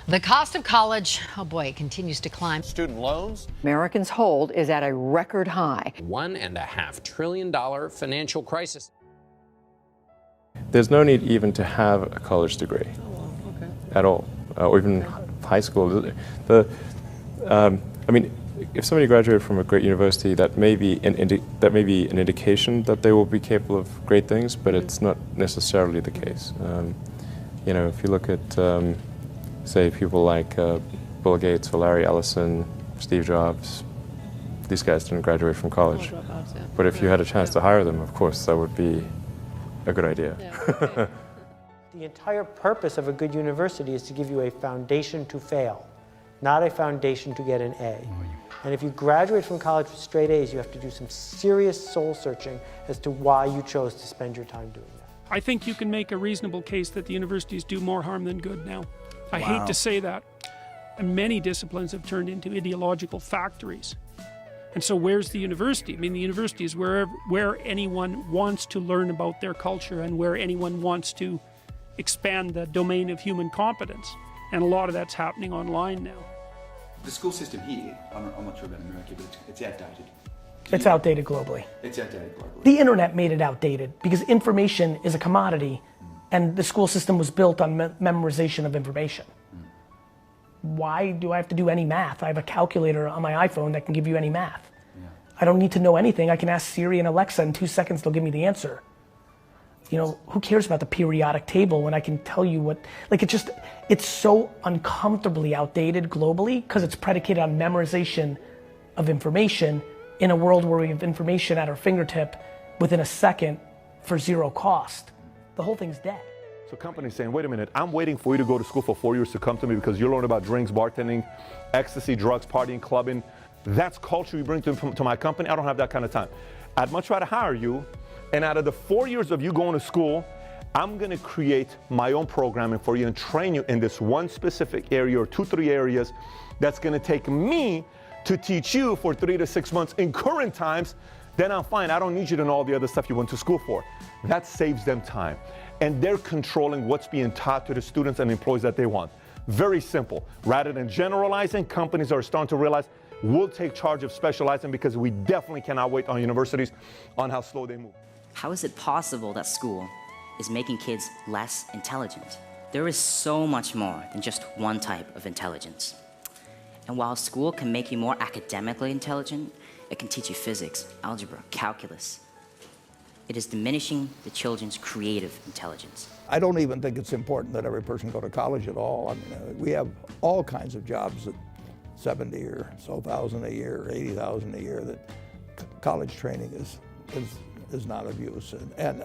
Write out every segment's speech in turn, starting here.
The cost of college, oh boy, it continues to climb. Student loans. Americans' hold is at a record high. $1.5 trillion financial crisis. There's no need even to have a college degree at all, or even high school. I mean, if somebody graduated from a great university, that may be an indication that they will be capable of great things, but it's not necessarily the case. You know, if you look at, say, people like Bill Gates or Larry Ellison, Steve Jobs, these guys didn't graduate from college. But if you had a chance to hire them, of course, that would be a good idea. The entire purpose of a good university is to give you a foundation to fail, not a foundation to get an A. And if you graduate from college with straight A's, you have to do some serious soul searching as to why you chose to spend your time doing that. I think you can make a reasonable case that the universities do more harm than good now. I hate to say that. And many disciplines have turned into ideological factories. And so where's the university? I mean, the university is where anyone wants to learn about their culture and where anyone wants to expand the domain of human competence. And a lot of that's happening online now. The school system here, I'm not sure about America, but it's outdated. It's outdated globally. It's outdated globally. The internet made it outdated because information is a commodity and the school system was built on memorization of information. Why do I have to do any math? I have a calculator on my iPhone that can give you any math. I don't need to know anything. I can ask Siri and Alexa in 2 seconds, they'll give me the answer. You know, who cares about the periodic table when I can tell you what, like it's so uncomfortably outdated globally because it's predicated on memorization of information in a world where we have information at our fingertip within a second for zero cost. The whole thing's dead. So companies saying, wait a minute, I'm waiting for you to go to school for 4 years to come to me because you learn about drinks, bartending, ecstasy, drugs, partying, clubbing. That's culture you bring to my company. I don't have that kind of time. I'd much rather hire you, and out of the 4 years of you going to school, I'm gonna create my own programming for you and train you in this one specific area or 2-3 areas that's gonna take me to teach you for 3 to 6 months in current times. Then I'm fine. I don't need you to know all the other stuff you went to school for. That saves them time. And they're controlling what's being taught to the students and employees that they want. Very simple. Rather than generalizing, companies are starting to realize we'll take charge of specializing because we definitely cannot wait on universities on how slow they move. How is it possible that school is making kids less intelligent? There is so much more than just one type of intelligence. And while school can make you more academically intelligent, it can teach you physics, algebra, calculus. It is diminishing the children's creative intelligence. I don't even think it's important that every person go to college at all. I mean, we have all kinds of jobs at 70 or so thousand a year, 80,000 a year that college training is not of use. And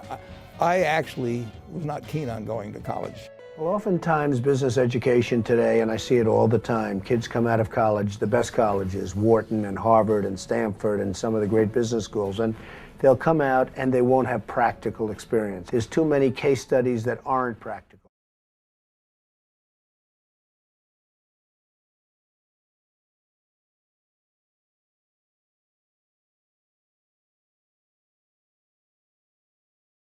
I actually was not keen on going to college. Well, oftentimes business education today, and I see it all the time, kids come out of college, the best colleges, Wharton and Harvard and Stanford and some of the great business schools, and they'll come out and they won't have practical experience. There's too many case studies that aren't practical.